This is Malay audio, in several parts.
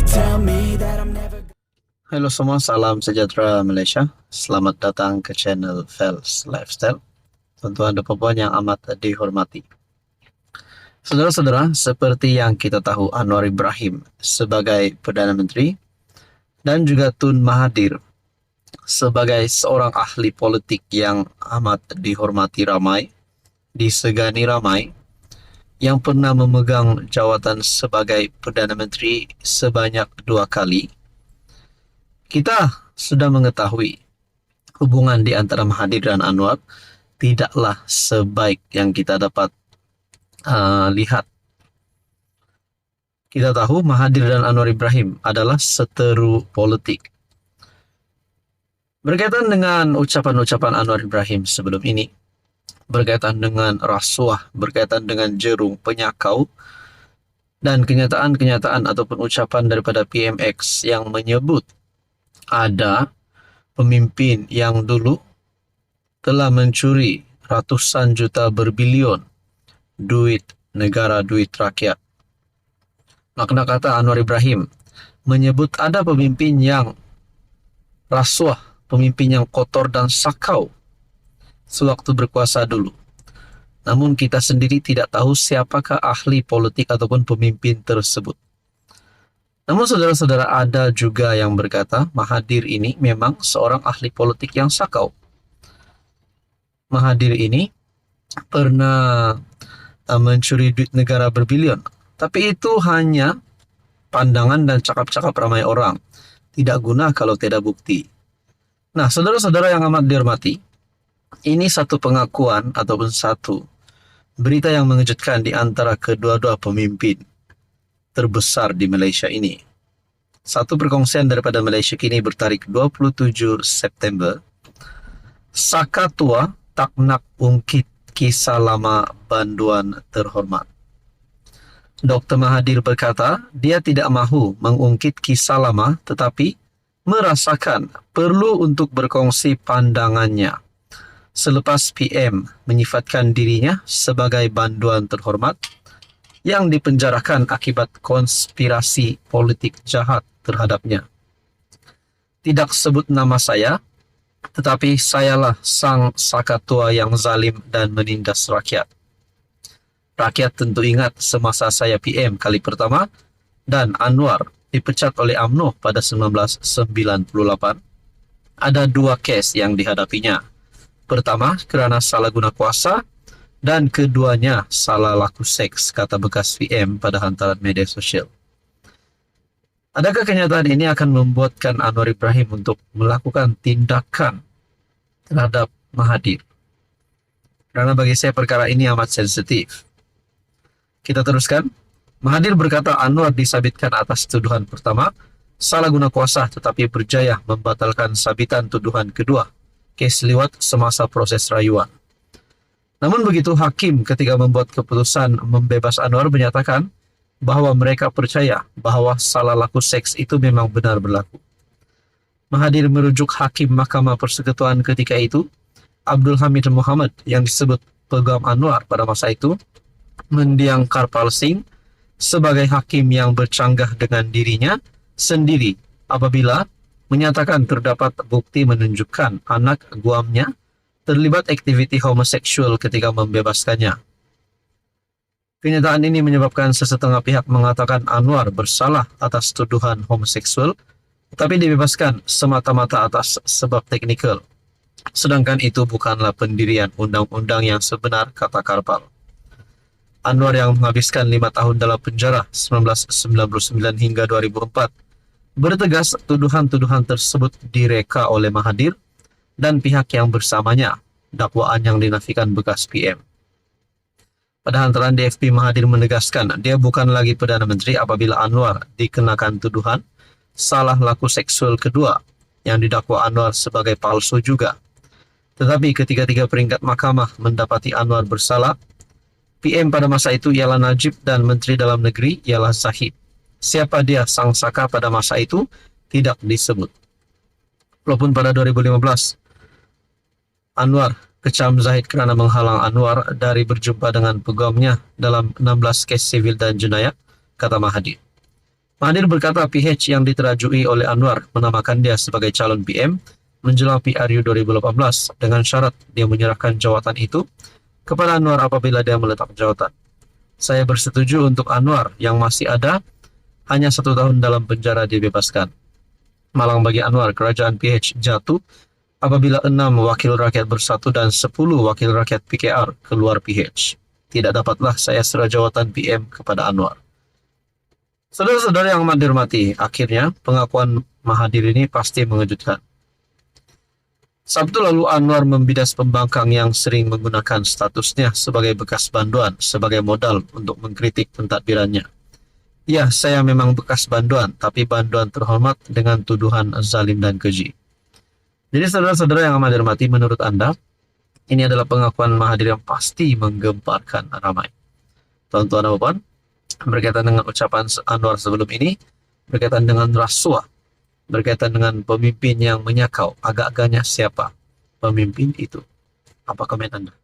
tell me that I'm never. Halo semua, salam sejahtera Malaysia. Selamat datang ke channel Fels Lifestyle. Tuan-tuan dan puan yang amat dihormati. Saudara-saudara, seperti yang kita tahu, Anwar Ibrahim sebagai Perdana Menteri dan juga Tun Mahathir sebagai seorang ahli politik yang amat dihormati ramai, disegani ramai, yang pernah memegang jawatan sebagai Perdana Menteri sebanyak 2 kali. Kita sudah mengetahui hubungan di antara Mahathir dan Anwar tidaklah sebaik yang kita dapat lihat. Kita tahu Mahathir dan Anwar Ibrahim adalah seteru politik. Berkaitan dengan ucapan-ucapan Anwar Ibrahim sebelum ini, berkaitan dengan rasuah, berkaitan dengan jerung penyakau, dan kenyataan-kenyataan ataupun ucapan daripada PMX yang menyebut ada pemimpin yang dulu telah mencuri ratusan juta berbilion duit negara, duit rakyat. Makna kata Anwar Ibrahim menyebut ada pemimpin yang rasuah, pemimpin yang kotor dan sakau sewaktu berkuasa dulu. Namun kita sendiri tidak tahu siapakah ahli politik ataupun pemimpin tersebut. Namun saudara-saudara, ada juga yang berkata Mahathir ini memang seorang ahli politik yang sakau. Mahathir ini pernah mencuri duit negara berbilion. Tapi itu hanya pandangan dan cakap-cakap ramai orang. Tidak guna kalau tidak bukti. Nah, saudara-saudara yang amat dihormati, ini satu pengakuan ataupun satu berita yang mengejutkan di antara kedua-dua pemimpin terbesar di Malaysia ini. Satu perkongsian daripada Malaysia kini bertarikh 27 September. Saka tua tak nak ungkit kisah lama banduan terhormat. Dr. Mahathir berkata, dia tidak mahu mengungkit kisah lama tetapi merasakan perlu untuk berkongsi pandangannya selepas PM menyifatkan dirinya sebagai banduan terhormat yang dipenjarakan akibat konspirasi politik jahat terhadapnya. Tidak sebut nama saya, tetapi sayalah sang sakatua yang zalim dan menindas rakyat. Rakyat tentu ingat semasa saya PM kali pertama dan Anwar dipecat oleh UMNO pada 1998. Ada 2 kes yang dihadapinya. Pertama, kerana salah guna kuasa, dan keduanya salah laku seks, kata bekas PM pada hantaran media sosial. Adakah kenyataan ini akan membuatkan Anwar Ibrahim untuk melakukan tindakan terhadap Mahathir? Karena bagi saya perkara ini amat sensitif. Kita teruskan. Mahathir berkata Anwar disabitkan atas tuduhan pertama, salah guna kuasa, tetapi berjaya membatalkan sabitan tuduhan kedua, kes liwat semasa proses rayuan. Namun begitu, hakim ketika membuat keputusan membebas Anwar menyatakan bahwa mereka percaya bahwa salah laku seks itu memang benar berlaku. Mahathir merujuk hakim Mahkamah Persekutuan ketika itu, Abdul Hamid Muhammad, yang disebut peguam Anwar pada masa itu, mendiang Karpal Singh sebagai hakim yang bercanggah dengan dirinya sendiri apabila menyatakan terdapat bukti menunjukkan anak guamnya terlibat aktiviti homoseksual ketika membebaskannya. Kenyataan ini menyebabkan sesetengah pihak mengatakan Anwar bersalah atas tuduhan homoseksual, tetapi dibebaskan semata-mata atas sebab teknikal. Sedangkan itu bukanlah pendirian undang-undang yang sebenar, kata Karpal. Anwar yang menghabiskan 5 tahun dalam penjara 1999 hingga 2004 bertegas tuduhan-tuduhan tersebut direka oleh Mahathir dan pihak yang bersamanya, dakwaan yang dinafikan bekas PM. Pada hantaran DFP, Mahathir menegaskan dia bukan lagi Perdana Menteri apabila Anwar dikenakan tuduhan salah laku seksual kedua yang didakwa Anwar sebagai palsu juga. Tetapi ketiga-tiga peringkat mahkamah mendapati Anwar bersalah. PM pada masa itu ialah Najib dan Menteri Dalam Negeri ialah Zahid. Siapa dia sang saka pada masa itu tidak disebut. Walaupun pada 2015 Anwar kecam Zahid kerana menghalang Anwar dari berjumpa dengan peguamnya dalam 16 kes sivil dan jenayah, kata Mahathir. Mahathir berkata PH yang diterajui oleh Anwar menamakan dia sebagai calon PM menjelang PRU 2018 dengan syarat dia menyerahkan jawatan itu kepada Anwar apabila dia meletak jawatan. Saya bersetuju untuk Anwar yang masih ada hanya 1 tahun dalam penjara dibebaskan. Malang bagi Anwar, kerajaan PH jatuh apabila 6 wakil rakyat bersatu dan 10 wakil rakyat PKR keluar PH. Tidak dapatlah saya serah jawatan PM kepada Anwar. Saudara-saudara yang amat dihormati, akhirnya pengakuan Mahathir ini pasti mengejutkan. Sabtu lalu Anwar membidas pembangkang yang sering menggunakan statusnya sebagai bekas banduan sebagai modal untuk mengkritik pentadbirannya. Ya, saya memang bekas banduan, tapi banduan terhormat dengan tuduhan zalim dan keji. Jadi saudara-saudara yang amat dihormati, menurut Anda, ini adalah pengakuan Mahathir yang pasti menggemparkan ramai. Tuan-tuan dan puan, berkaitan dengan ucapan Anwar sebelum ini, berkaitan dengan rasuah, berkaitan dengan pemimpin yang menyakau, agak-agaknya siapa pemimpin itu? Apa komen Anda?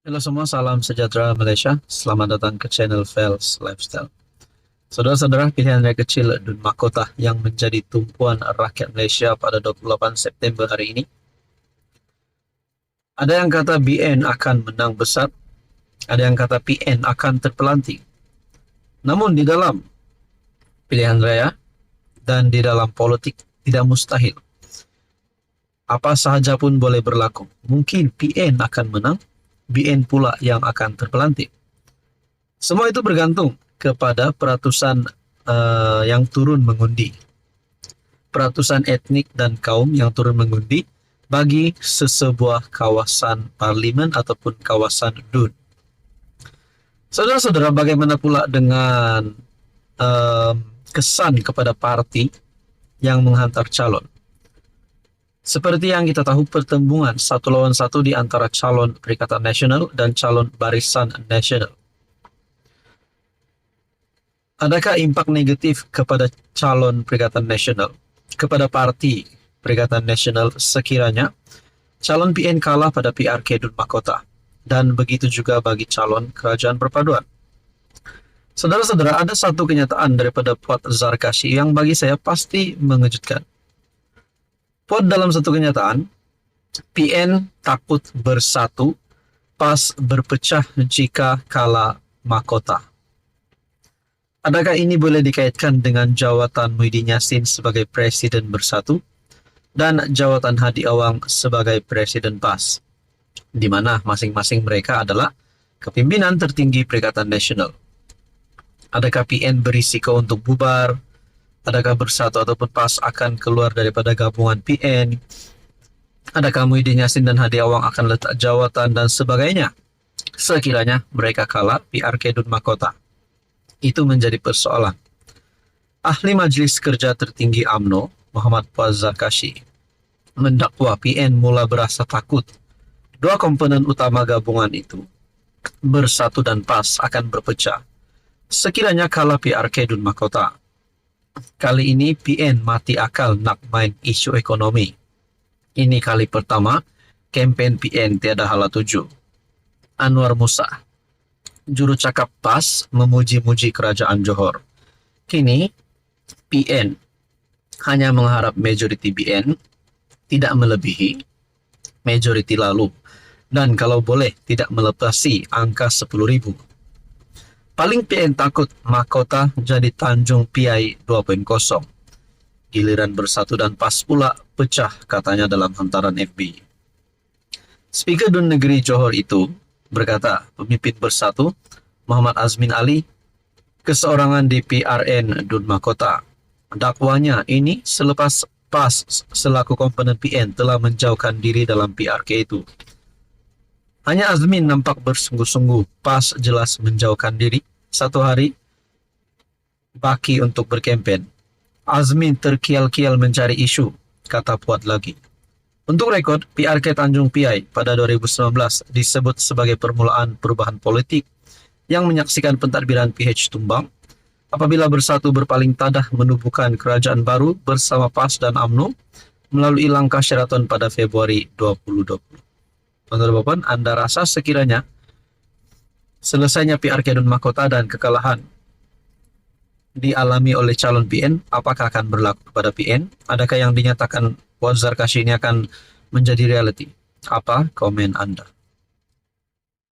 Halo semua, salam sejahtera Malaysia. Selamat datang ke channel Fels Lifestyle. Saudara-saudara, pilihan rakyat kecil Dun Mahkota yang menjadi tumpuan rakyat Malaysia pada 28 September hari ini. Ada yang kata BN akan menang besar, ada yang kata PN akan terpelanting. Namun di dalam pilihan raya dan di dalam politik tidak mustahil. Apa sahaja pun boleh berlaku. Mungkin PN akan menang, BN pula yang akan terpelanting. Semua itu bergantung kepada peratusan yang turun mengundi. Peratusan etnik dan kaum yang turun mengundi bagi sesebuah kawasan parlimen ataupun kawasan DUN. Saudara-saudara, bagaimana pula dengan kesan kepada parti yang menghantar calon? Seperti yang kita tahu, pertembungan 1 lawan 1 di antara calon Perikatan Nasional dan calon Barisan Nasional. Adakah impak negatif kepada calon Perikatan Nasional, kepada parti Perikatan Nasional sekiranya calon PN kalah pada PRK Dun Mahkota? Dan begitu juga bagi calon kerajaan perpaduan. Saudara-saudara, ada satu kenyataan daripada Puat Zarkashi yang bagi saya pasti mengejutkan. Puat dalam satu kenyataan, PN takut bersatu, PAS berpecah jika kalah mahkota. Adakah ini boleh dikaitkan dengan jawatan Muhyiddin Yassin sebagai Presiden Bersatu dan jawatan Hadi Awang sebagai Presiden PAS? Di mana masing-masing mereka adalah kepimpinan tertinggi Perikatan Nasional. Adakah PN berisiko untuk bubar? Adakah Bersatu ataupun PAS akan keluar daripada gabungan PN? Adakah Muhyiddin Yassin dan Hadi Awang akan letak jawatan dan sebagainya sekiranya mereka kalah PRK Dun Mahkota? Itu menjadi persoalan. Ahli Majlis Kerja Tertinggi UMNO, Muhammad Puat Zarkashi, mendakwa PN mula berasa takut. Dua komponen utama gabungan itu, Bersatu dan PAS, akan berpecah sekiranya kalah PRK Dun Mahkota. Kali ini PN mati akal nak main isu ekonomi. Ini kali pertama kempen PN tiada hala tuju. Anwar Musa, juru cakap PAS, memuji-muji kerajaan Johor. Kini PN hanya mengharap majoriti BN tidak melebihi majoriti lalu, dan kalau boleh tidak melepasi angka 10,000. Paling PN takut mahkota jadi Tanjung Piai 2.0. Giliran Bersatu dan PAS pula pecah, katanya dalam hantaran FB. Speaker Dun Negeri Johor itu berkata, pemimpin Bersatu, Muhammad Azmin Ali, keseorangan di PRN Dun Mahkota. Dakwanya ini selepas PAS selaku komponen PN telah menjauhkan diri dalam PRK itu. Hanya Azmin nampak bersungguh-sungguh, PAS jelas menjauhkan diri. Satu hari baki untuk berkempen. Azmin terkial-kial mencari isu, kata Puat lagi. Untuk rekod, PRK Tanjung Piai pada 2019 disebut sebagai permulaan perubahan politik yang menyaksikan pentadbiran PH tumbang apabila Bersatu berpaling tadah menubuhkan kerajaan baru bersama PAS dan UMNO melalui langkah Sheraton pada Februari 2020. Tuan-tuan, Anda rasa sekiranya selesainya PRK Dun Mahkota dan kekalahan dialami oleh calon PN, apakah akan berlaku kepada PN? Adakah yang dinyatakan Wajar Kashi ini akan menjadi reality? Apa komen Anda?